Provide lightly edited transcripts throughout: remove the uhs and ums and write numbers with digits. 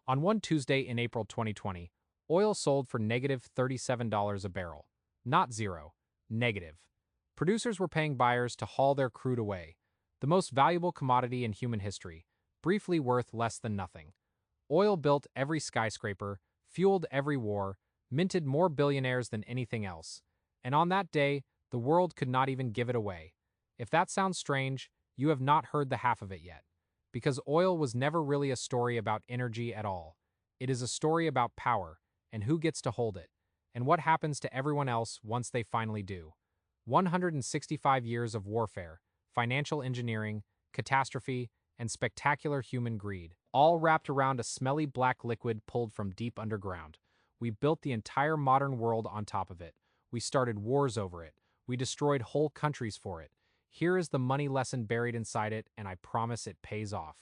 On one Tuesday in April 2020, oil sold for negative $37 a barrel. Not zero, negative. Producers were paying buyers to haul their crude away, the most valuable commodity in human history, briefly worth less than nothing. Oil built every skyscraper, fueled every war, minted more billionaires than anything else. And on that day, the world could not even give it away. If that sounds strange, you have not heard the half of it yet. Because oil was never really a story about energy at all. It is a story about power, and who gets to hold it, and what happens to everyone else once they finally do. 165 years of warfare, financial engineering, catastrophe, and spectacular human greed, all wrapped around a smelly black liquid pulled from deep underground. We built the entire modern world on top of it. We started wars over it. We destroyed whole countries for it. Here is the money lesson buried inside it, and I promise it pays off.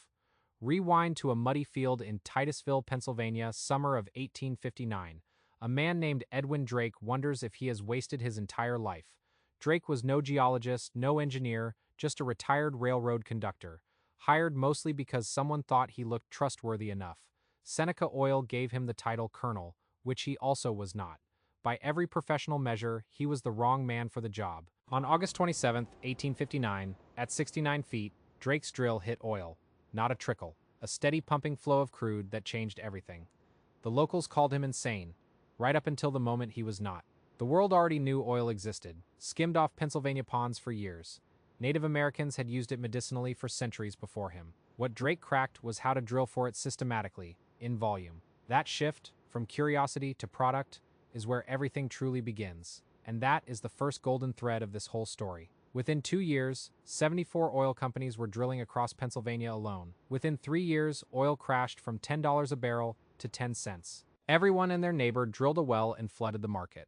Rewind to a muddy field in Titusville, Pennsylvania, summer of 1859. A man named Edwin Drake wonders if he has wasted his entire life. Drake was no geologist, no engineer, just a retired railroad conductor, hired mostly because someone thought he looked trustworthy enough. Seneca Oil gave him the title colonel, which he also was not. By every professional measure, he was the wrong man for the job. On August 27, 1859, at 69 feet, Drake's drill hit oil. Not a trickle, a steady pumping flow of crude that changed everything. The locals called him insane, right up until the moment he was not. The world already knew oil existed, skimmed off Pennsylvania ponds for years. Native Americans had used it medicinally for centuries before him. What Drake cracked was how to drill for it systematically, in volume. That shift, from curiosity to product, is where everything truly begins. And that is the first golden thread of this whole story. Within 2 years, 74 oil companies were drilling across Pennsylvania alone. Within 3 years, oil crashed from $10 a barrel to 10 cents. Everyone and their neighbor drilled a well and flooded the market.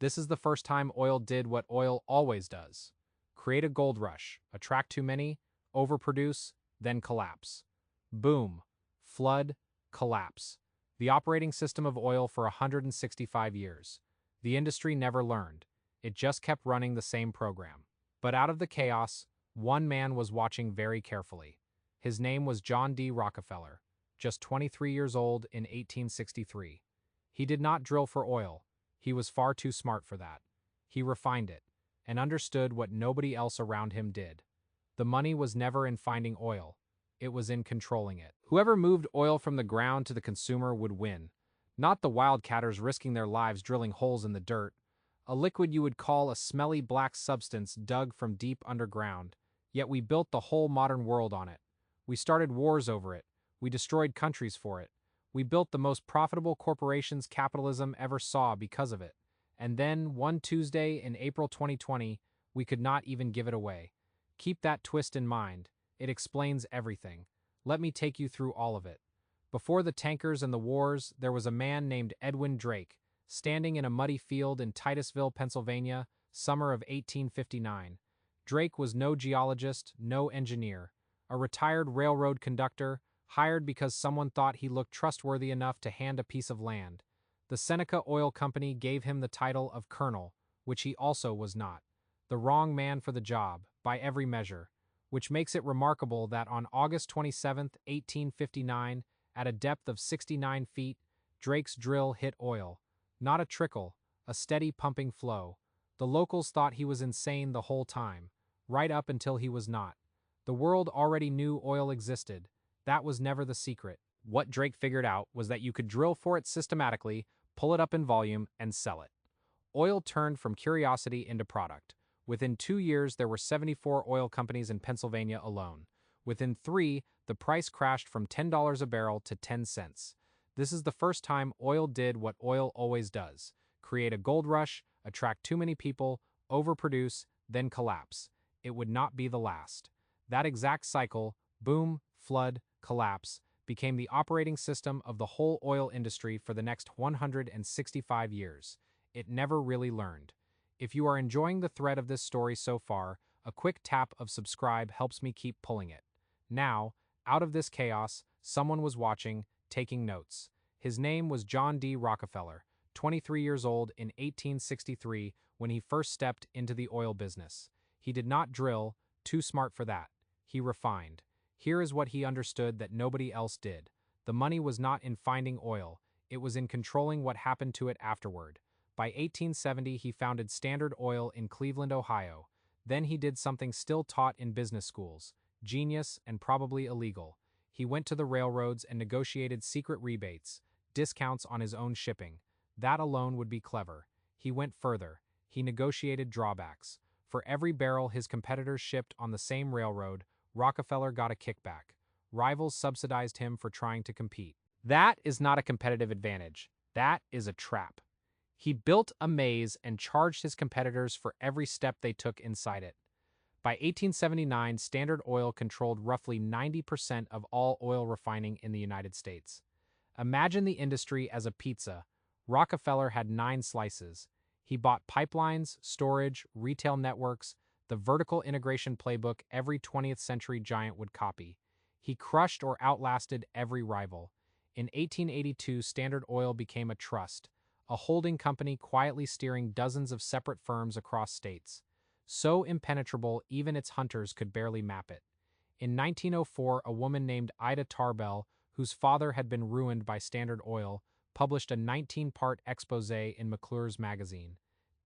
This is the first time oil did what oil always does. Create a gold rush, attract too many, overproduce, then collapse. Boom. Flood, collapse. The operating system of oil for 165 years. The industry never learned. It just kept running the same program. But out of the chaos, one man was watching very carefully. His name was John D. Rockefeller, just 23 years old in 1863. He did not drill for oil. He was far too smart for that. He refined it, and understood what nobody else around him did. The money was never in finding oil. It was in controlling it. Whoever moved oil from the ground to the consumer would win. Not the wildcatters risking their lives drilling holes in the dirt. A liquid you would call a smelly black substance dug from deep underground. Yet we built the whole modern world on it. We started wars over it. We destroyed countries for it. We built the most profitable corporations capitalism ever saw because of it. And then, one Tuesday in April 2020, we could not even give it away. Keep that twist in mind. It explains everything. Let me take you through all of it. Before the tankers and the wars, there was a man named Edwin Drake, standing in a muddy field in Titusville, Pennsylvania, summer of 1859. Drake was no geologist, no engineer, a retired railroad conductor, hired because someone thought he looked trustworthy enough to hand a piece of land. The Seneca Oil Company gave him the title of colonel, which he also was not. The wrong man for the job, by every measure, which makes it remarkable that on August 27, 1859, at a depth of 69 feet, Drake's drill hit oil. Not a trickle, a steady pumping flow. The locals thought he was insane the whole time, right up until he was not. The world already knew oil existed. That was never the secret. What Drake figured out was that you could drill for it systematically, pull it up in volume, and sell it. Oil turned from curiosity into product. Within 2 years, there were 74 oil companies in Pennsylvania alone. Within 3, the price crashed from $10 a barrel to 10 cents. This is the first time oil did what oil always does: create a gold rush, attract too many people, overproduce, then collapse. It would not be the last. That exact cycle, boom, flood, collapse, became the operating system of the whole oil industry for the next 165 years. It never really learned. If you are enjoying the thread of this story so far, a quick tap of subscribe helps me keep pulling it. Now, out of this chaos, someone was watching, taking notes. His name was John D. Rockefeller, 23 years old in 1863 when he first stepped into the oil business. He did not drill, too smart for that. He refined. Here is what he understood that nobody else did. The money was not in finding oil, it was in controlling what happened to it afterward. By 1870, he founded Standard Oil in Cleveland, Ohio. Then he did something still taught in business schools, genius and probably illegal. He went to the railroads and negotiated secret rebates, discounts on his own shipping. That alone would be clever. He went further. He negotiated drawbacks. For every barrel his competitors shipped on the same railroad, Rockefeller got a kickback. Rivals subsidized him for trying to compete. That is not a competitive advantage. That is a trap. He built a maze and charged his competitors for every step they took inside it. By 1879, Standard Oil controlled roughly 90% of all oil refining in the United States. Imagine the industry as a pizza. Rockefeller had 9 slices. He bought pipelines, storage, retail networks, the vertical integration playbook every 20th century giant would copy. He crushed or outlasted every rival. In 1882, Standard Oil became a trust, a holding company quietly steering dozens of separate firms across states. So impenetrable, even its hunters could barely map it. In 1904, a woman named Ida Tarbell, whose father had been ruined by Standard Oil, published a 19-part exposé in McClure's magazine.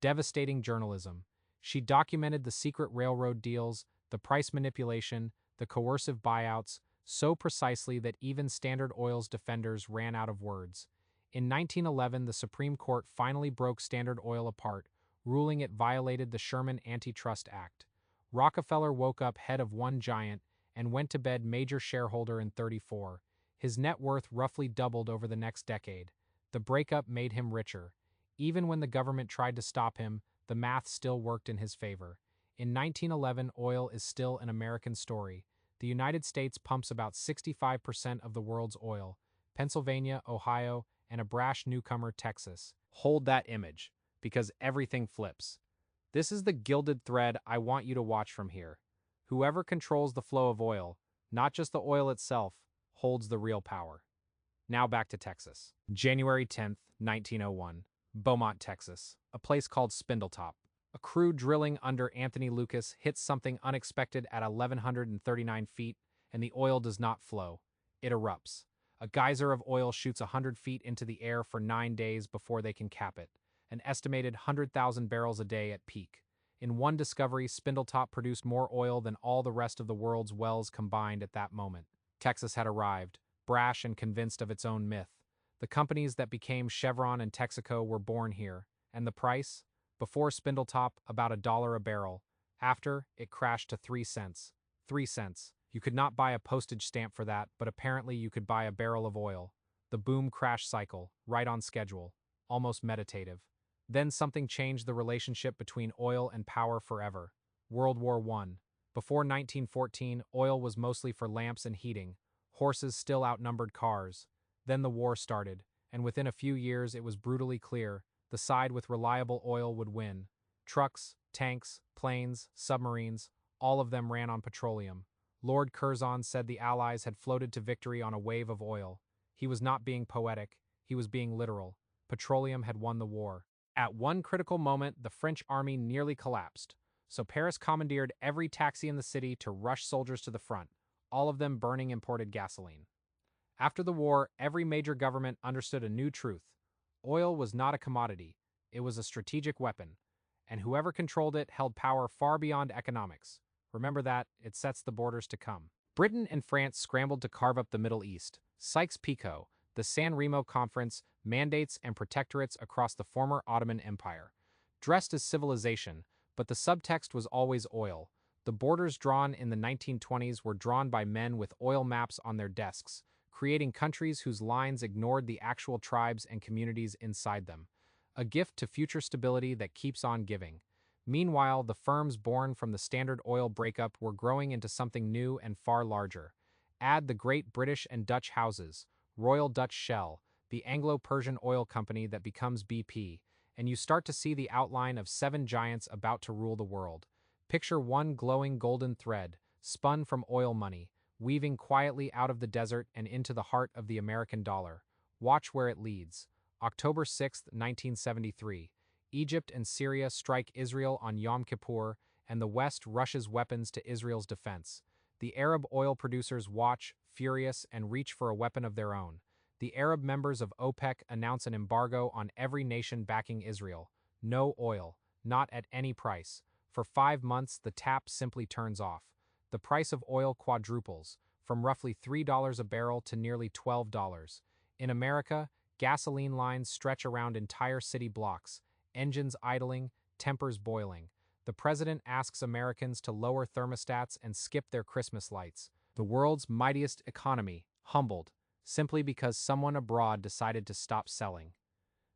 Devastating journalism. She documented the secret railroad deals, the price manipulation, the coercive buyouts, so precisely that even Standard Oil's defenders ran out of words. In 1911, the Supreme Court finally broke Standard Oil apart, ruling it violated the Sherman Antitrust Act. Rockefeller woke up head of one giant and went to bed major shareholder in 34. His net worth roughly doubled over the next decade. The breakup made him richer. Even when the government tried to stop him, the math still worked in his favor. In 1911, oil is still an American story. The United States pumps about 65% of the world's oil. Pennsylvania, Ohio, and a brash newcomer, Texas, hold that image, because everything flips. This is the gilded thread I want you to watch from here. Whoever controls the flow of oil, not just the oil itself, holds the real power. Now back to Texas. January 10th, 1901. Beaumont, Texas. A place called Spindletop. A crew drilling under Anthony Lucas hits something unexpected at 1,139 feet, and the oil does not flow. It erupts. A geyser of oil shoots 100 feet into the air for 9 days before they can cap it. An estimated 100,000 barrels a day at peak. In one discovery, Spindletop produced more oil than all the rest of the world's wells combined at that moment. Texas had arrived, brash and convinced of its own myth. The companies that became Chevron and Texaco were born here. And the price? Before Spindletop, about $1 a barrel. After, it crashed to 3 cents. 3 cents. You could not buy a postage stamp for that, but apparently you could buy a barrel of oil. The boom-crash cycle, right on schedule. Almost meditative. Then something changed the relationship between oil and power forever. World War I. Before 1914, oil was mostly for lamps and heating. Horses still outnumbered cars. Then the war started, and within a few years it was brutally clear the side with reliable oil would win. Trucks, tanks, planes, submarines, all of them ran on petroleum. Lord Curzon said the Allies had floated to victory on a wave of oil. He was not being poetic, he was being literal. Petroleum had won the war. At one critical moment, the French army nearly collapsed, so Paris commandeered every taxi in the city to rush soldiers to the front, all of them burning imported gasoline. After the war, every major government understood a new truth. Oil was not a commodity, it was a strategic weapon, and whoever controlled it held power far beyond economics. Remember that, it sets the borders to come. Britain and France scrambled to carve up the Middle East. Sykes-Picot, the San Remo Conference, mandates and protectorates across the former Ottoman Empire. Dressed as civilization, but the subtext was always oil. The borders drawn in the 1920s were drawn by men with oil maps on their desks, creating countries whose lines ignored the actual tribes and communities inside them. A gift to future stability that keeps on giving. Meanwhile, the firms born from the Standard Oil breakup were growing into something new and far larger. Add the great British and Dutch houses, Royal Dutch Shell, the Anglo-Persian oil company that becomes BP, and you start to see the outline of 7 giants about to rule the world. Picture one glowing golden thread, spun from oil money, weaving quietly out of the desert and into the heart of the American dollar. Watch where it leads. October 6, 1973. Egypt and Syria strike Israel on Yom Kippur, and the West rushes weapons to Israel's defense. The Arab oil producers watch, furious and reach for a weapon of their own. The Arab members of OPEC announce an embargo on every nation backing Israel. No oil, not at any price. For 5 months, the tap simply turns off. The price of oil quadruples, from roughly $3 a barrel to nearly $12. In America, gasoline lines stretch around entire city blocks, engines idling, tempers boiling. The president asks Americans to lower thermostats and skip their Christmas lights. The world's mightiest economy, humbled, simply because someone abroad decided to stop selling.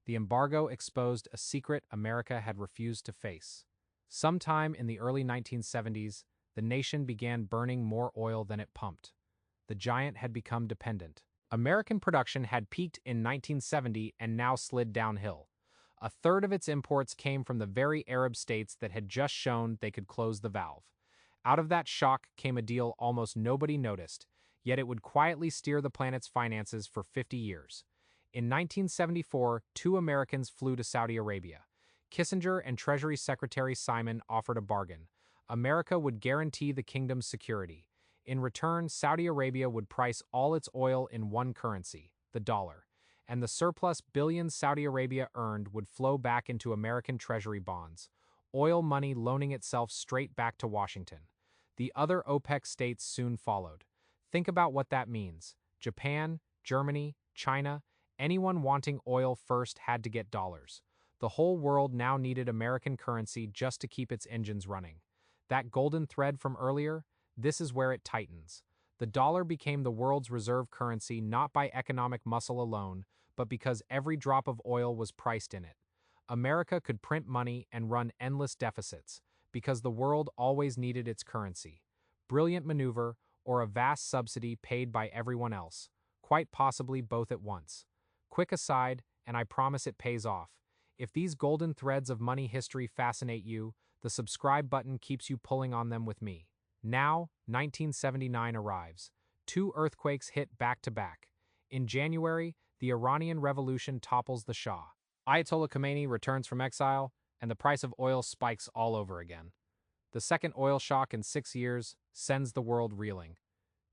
The embargo exposed a secret America had refused to face. Sometime in the early 1970s, the nation began burning more oil than it pumped. The giant had become dependent. American production had peaked in 1970 and now slid downhill. A third of its imports came from the very Arab states that had just shown they could close the valve. Out of that shock came a deal almost nobody noticed, yet it would quietly steer the planet's finances for 50 years. In 1974, 2 Americans flew to Saudi Arabia. Kissinger and Treasury Secretary Simon offered a bargain. America would guarantee the kingdom's security. In return, Saudi Arabia would price all its oil in one currency, the dollar, and the surplus billions Saudi Arabia earned would flow back into American Treasury bonds, oil money loaning itself straight back to Washington. The other OPEC states soon followed. Think about what that means. Japan, Germany, China, anyone wanting oil first had to get dollars. The whole world now needed American currency just to keep its engines running. That golden thread from earlier, this is where it tightens. The dollar became the world's reserve currency not by economic muscle alone, but because every drop of oil was priced in it. America could print money and run endless deficits, because the world always needed its currency. Brilliant maneuver, or a vast subsidy paid by everyone else, quite possibly both at once. Quick aside, and I promise it pays off. If these golden threads of money history fascinate you, the subscribe button keeps you pulling on them with me. Now, 1979 arrives. 2 earthquakes hit back to back. In January, the Iranian Revolution topples the Shah. Ayatollah Khomeini returns from exile, and the price of oil spikes all over again. The second oil shock in 6 years sends the world reeling.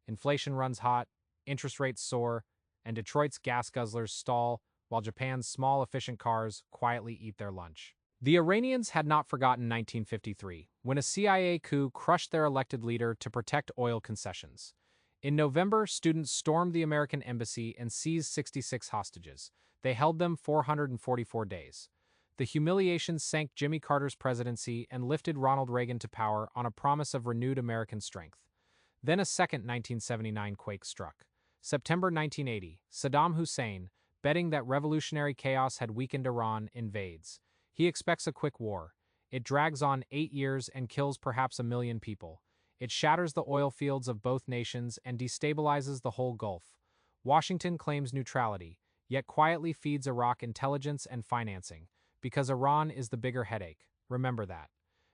Inflation runs hot, interest rates soar, and Detroit's gas guzzlers stall while Japan's small efficient cars quietly eat their lunch. The Iranians had not forgotten 1953, when a CIA coup crushed their elected leader to protect oil concessions. In November, students stormed the American embassy and seized 66 hostages. They held them 444 days. The humiliation sank Jimmy Carter's presidency and lifted Ronald Reagan to power on a promise of renewed American strength. Then a second 1979 quake struck. September 1980, Saddam Hussein, betting that revolutionary chaos had weakened Iran, invades. He expects a quick war. It drags on 8 years and kills perhaps 1 million people. It shatters the oil fields of both nations and destabilizes the whole Gulf. Washington claims neutrality, yet quietly feeds Iraq intelligence and financing, because Iran is the bigger headache. Remember that.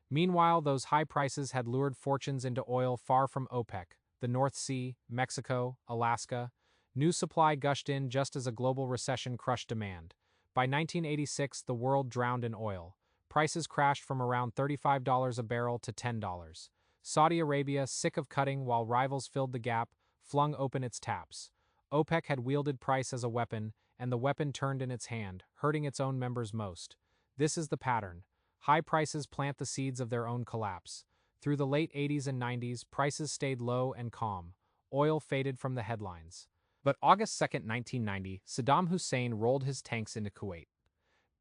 Meanwhile, those high prices had lured fortunes into oil far from OPEC, the North Sea, Mexico, Alaska. New supply gushed in just as a global recession crushed demand. By 1986, the world drowned in oil. Prices crashed from around $35 a barrel to $10. Saudi Arabia, sick of cutting while rivals filled the gap, flung open its taps. OPEC had wielded price as a weapon, and the weapon turned in its hand, hurting its own members most. This is the pattern. High prices plant the seeds of their own collapse. Through the late 80s and 90s, prices stayed low and calm. Oil faded from the headlines. But August 2, 1990, Saddam Hussein rolled his tanks into Kuwait.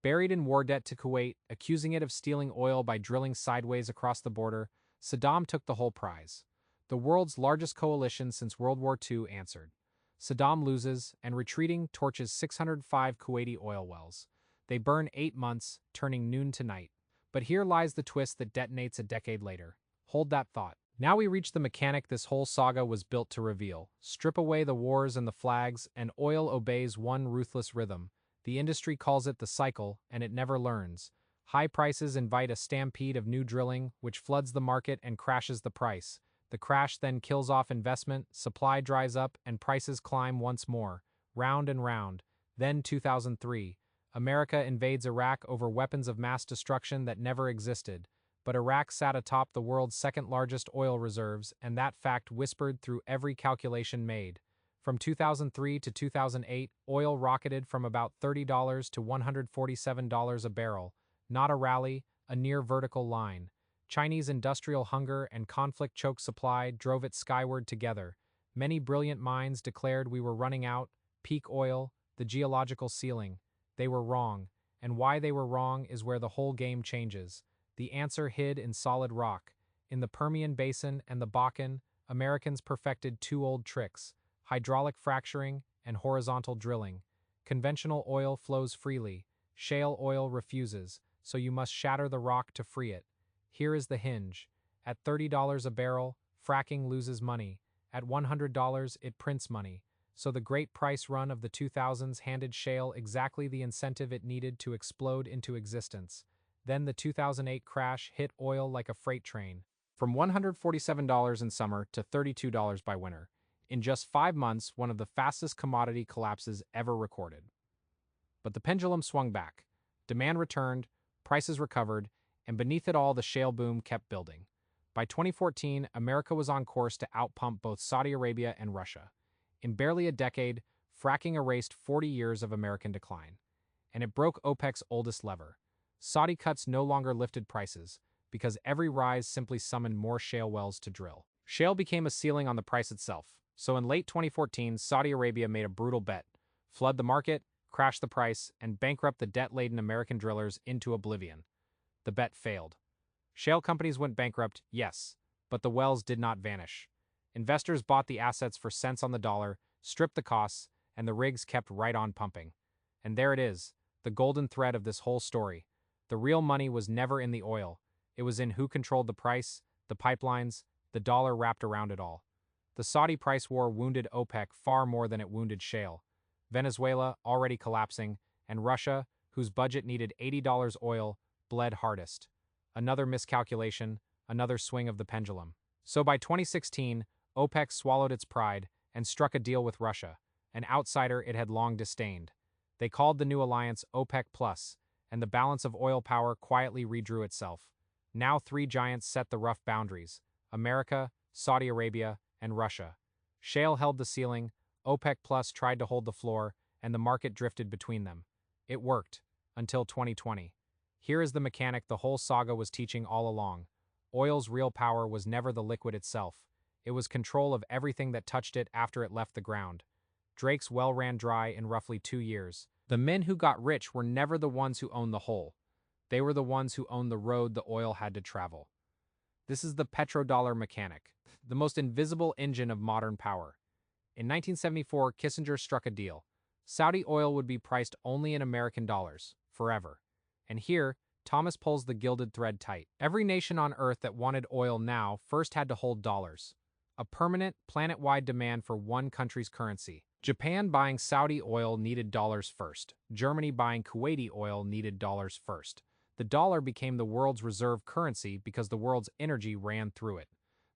Buried in war debt to Kuwait, accusing it of stealing oil by drilling sideways across the border, Saddam took the whole prize. The world's largest coalition since World War II answered. Saddam loses, and retreating torches 605 Kuwaiti oil wells. They burn 8 months, turning noon to night. But here lies the twist that detonates a decade later. Hold that thought. Now we reach the mechanic this whole saga was built to reveal. Strip away the wars and the flags, and oil obeys one ruthless rhythm. The industry calls it the cycle, and it never learns. High prices invite a stampede of new drilling, which floods the market and crashes the price. The crash then kills off investment, supply dries up, and prices climb once more, round and round. Then 2003. America invades Iraq over weapons of mass destruction that never existed. But Iraq sat atop the world's second-largest oil reserves, and that fact whispered through every calculation made. From 2003 to 2008, oil rocketed from about $30 to $147 a barrel, not a rally, a near vertical line. Chinese industrial hunger and conflict choked supply drove it skyward together. Many brilliant minds declared we were running out, peak oil, the geological ceiling. They were wrong, and why they were wrong is where the whole game changes. The answer hid in solid rock. In the Permian Basin and the Bakken, Americans perfected two old tricks: hydraulic fracturing and horizontal drilling. Conventional oil flows freely. Shale oil refuses, so you must shatter the rock to free it. Here is the hinge. At $30 a barrel, fracking loses money. At $100, it prints money. So the great price run of the 2000s handed shale exactly the incentive it needed to explode into existence. Then the 2008 crash hit oil like a freight train. From $147 in summer to $32 by winter. In just 5 months, one of the fastest commodity collapses ever recorded. But the pendulum swung back. Demand returned, prices recovered, and beneath it all the shale boom kept building. By 2014, America was on course to outpump both Saudi Arabia and Russia. In barely a decade, fracking erased 40 years of American decline. And it broke OPEC's oldest lever. Saudi cuts no longer lifted prices, because every rise simply summoned more shale wells to drill. Shale became a ceiling on the price itself. So in late 2014, Saudi Arabia made a brutal bet: flood the market, crash the price, and bankrupt the debt-laden American drillers into oblivion. The bet failed. Shale companies went bankrupt, yes, but the wells did not vanish. Investors bought the assets for cents on the dollar, stripped the costs, and the rigs kept right on pumping. And there it is, the golden thread of this whole story. The real money was never in the oil. It was in who controlled the price, the pipelines, the dollar wrapped around it all. The Saudi price war wounded OPEC far more than it wounded shale. Venezuela, already collapsing, and Russia, whose budget needed $80 oil, bled hardest. Another miscalculation, another swing of the pendulum. So by 2016, OPEC swallowed its pride and struck a deal with Russia, an outsider it had long disdained. They called the new alliance OPEC Plus, and the balance of oil power quietly redrew itself. Now 3 giants set the rough boundaries: America, Saudi Arabia, and Russia. Shale held the ceiling, OPEC Plus tried to hold the floor, and the market drifted between them. It worked, until 2020. Here is the mechanic the whole saga was teaching all along. Oil's real power was never the liquid itself. It was control of everything that touched it after it left the ground. Drake's well ran dry in roughly 2 years. The men who got rich were never the ones who owned the hole. They were the ones who owned the road the oil had to travel. This is the petrodollar mechanic, the most invisible engine of modern power. In 1974, Kissinger struck a deal. Saudi oil would be priced only in American dollars, forever. And here, Thomas pulls the gilded thread tight. Every nation on Earth that wanted oil now first had to hold dollars. A permanent, planet-wide demand for one country's currency. Japan buying Saudi oil needed dollars first. Germany buying Kuwaiti oil needed dollars first. The dollar became the world's reserve currency because the world's energy ran through it.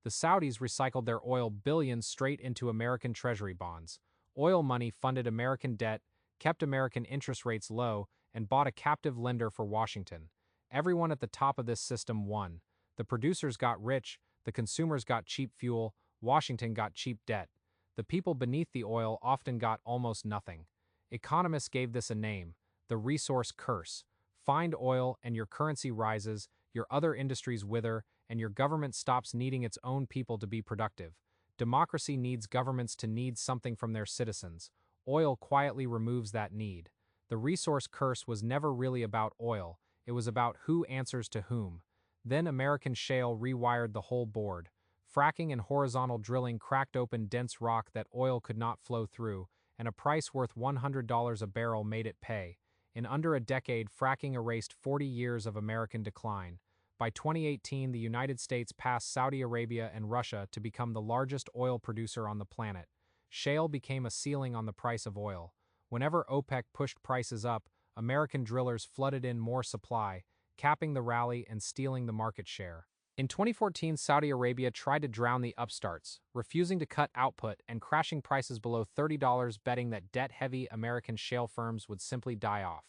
The Saudis recycled their oil billions straight into American treasury bonds. Oil money funded American debt, kept American interest rates low, and bought a captive lender for Washington. Everyone at the top of this system won. The producers got rich, the consumers got cheap fuel, Washington got cheap debt. The people beneath the oil often got almost nothing. Economists gave this a name: the resource curse. Find oil and your currency rises, your other industries wither, and your government stops needing its own people to be productive. Democracy needs governments to need something from their citizens. Oil quietly removes that need. The resource curse was never really about oil, it was about who answers to whom. Then American shale rewired the whole board. Fracking and horizontal drilling cracked open dense rock that oil could not flow through, and a price worth $100 a barrel made it pay. In under a decade, fracking erased 40 years of American decline. By 2018, the United States passed Saudi Arabia and Russia to become the largest oil producer on the planet. Shale became a ceiling on the price of oil. Whenever OPEC pushed prices up, American drillers flooded in more supply, capping the rally and stealing the market share. In 2014, Saudi Arabia tried to drown the upstarts, refusing to cut output and crashing prices below $30, betting that debt-heavy American shale firms would simply die off.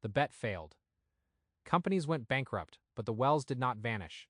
The bet failed. Companies went bankrupt, but the wells did not vanish.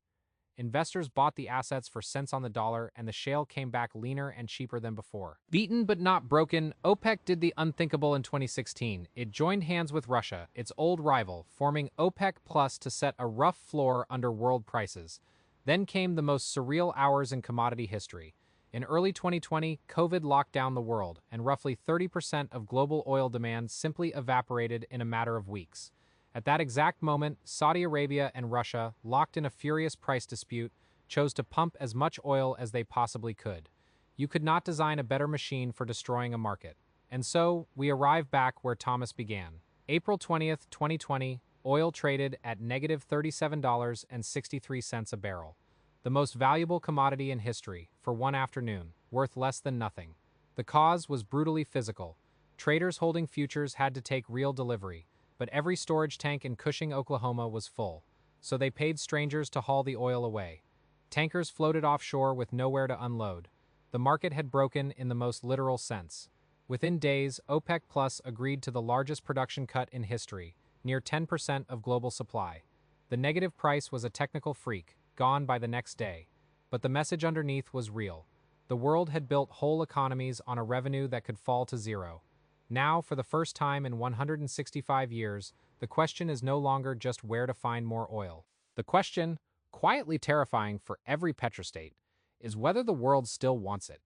Investors bought the assets for cents on the dollar, and the shale came back leaner and cheaper than before. Beaten but not broken, OPEC did the unthinkable in 2016. It joined hands with Russia, its old rival, forming OPEC Plus to set a rough floor under world prices. Then came the most surreal hours in commodity history. In early 2020, COVID locked down the world, and roughly 30% of global oil demand simply evaporated in a matter of weeks. At that exact moment, Saudi Arabia and Russia, locked in a furious price dispute, chose to pump as much oil as they possibly could. You could not design a better machine for destroying a market. And so, we arrive back where Thomas began. April 20th, 2020, oil traded at negative $37.63 a barrel. The most valuable commodity in history, for one afternoon, worth less than nothing. The cause was brutally physical. Traders holding futures had to take real delivery, but every storage tank in Cushing, Oklahoma was full, so they paid strangers to haul the oil away. Tankers floated offshore with nowhere to unload. The market had broken in the most literal sense. Within days, OPEC Plus agreed to the largest production cut in history, near 10% of global supply. The negative price was a technical freak, gone by the next day. But the message underneath was real. The world had built whole economies on a revenue that could fall to zero. Now, for the first time in 165 years, the question is no longer just where to find more oil. The question, quietly terrifying for every petrostate, is whether the world still wants it.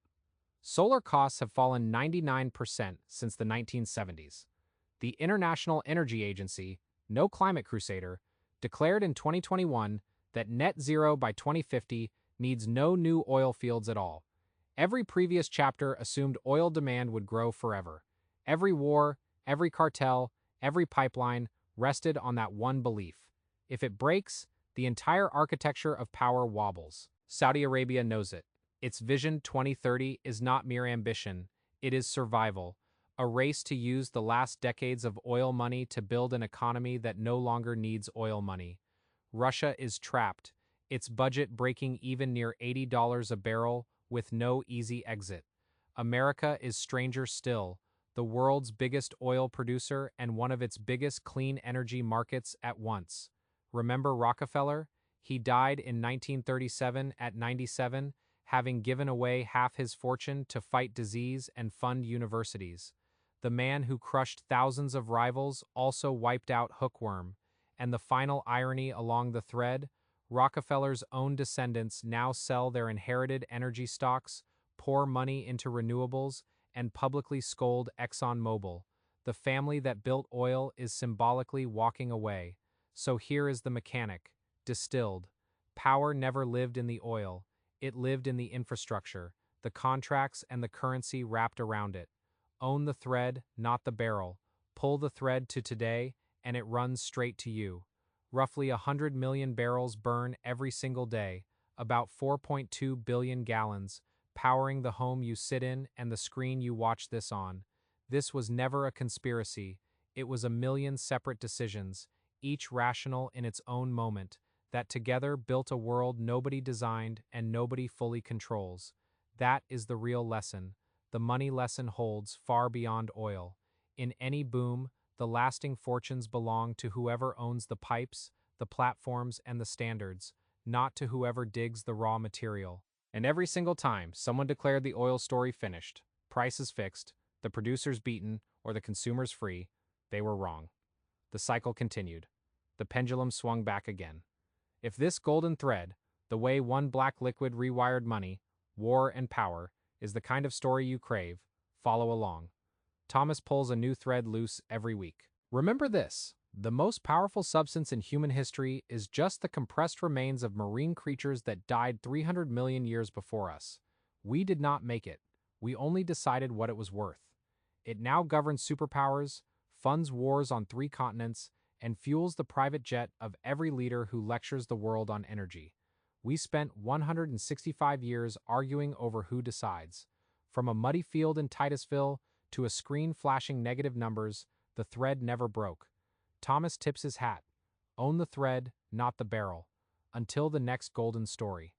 Solar costs have fallen 99% since the 1970s. The International Energy Agency, no climate crusader, declared in 2021 that net zero by 2050 needs no new oil fields at all. Every previous chapter assumed oil demand would grow forever. Every war, every cartel, every pipeline rested on that one belief. If it breaks, the entire architecture of power wobbles. Saudi Arabia knows it. Its Vision 2030 is not mere ambition, it is survival, a race to use the last decades of oil money to build an economy that no longer needs oil money. Russia is trapped, its budget breaking even near $80 a barrel with no easy exit. America is stranger still, the world's biggest oil producer and one of its biggest clean energy markets at once. Remember Rockefeller? He died in 1937 at 97, having given away half his fortune to fight disease and fund universities. The man who crushed thousands of rivals also wiped out hookworm. And the final irony along the thread, Rockefeller's own descendants now sell their inherited energy stocks, pour money into renewables, and publicly scold ExxonMobil. The family that built oil is symbolically walking away. So here is the mechanic, distilled. Power never lived in the oil, it lived in the infrastructure, the contracts and the currency wrapped around it. Own the thread, not the barrel. Pull the thread to today, and it runs straight to you. Roughly 100 million barrels burn every single day, about 4.2 billion gallons, powering the home you sit in and the screen you watch this on. This was never a conspiracy, it was a million separate decisions, each rational in its own moment, that together built a world nobody designed and nobody fully controls. That is the real lesson. The money lesson holds far beyond oil. In any boom, the lasting fortunes belong to whoever owns the pipes, the platforms, and the standards, not to whoever digs the raw material. And every single time someone declared the oil story finished, prices fixed, the producers beaten, or the consumers free, they were wrong. The cycle continued. The pendulum swung back again. If this golden thread, the way one black liquid rewired money, war, and power, is the kind of story you crave, follow along. Thomas pulls a new thread loose every week. Remember this, the most powerful substance in human history is just the compressed remains of marine creatures that died 300 million years before us. We did not make it. We only decided what it was worth. It now governs superpowers, funds wars on 3 continents, and fuels the private jet of every leader who lectures the world on energy. We spent 165 years arguing over who decides. From a muddy field in Titusville to a screen flashing negative numbers, the thread never broke. Thomas tips his hat. Own the thread, not the barrel. Until the next golden story.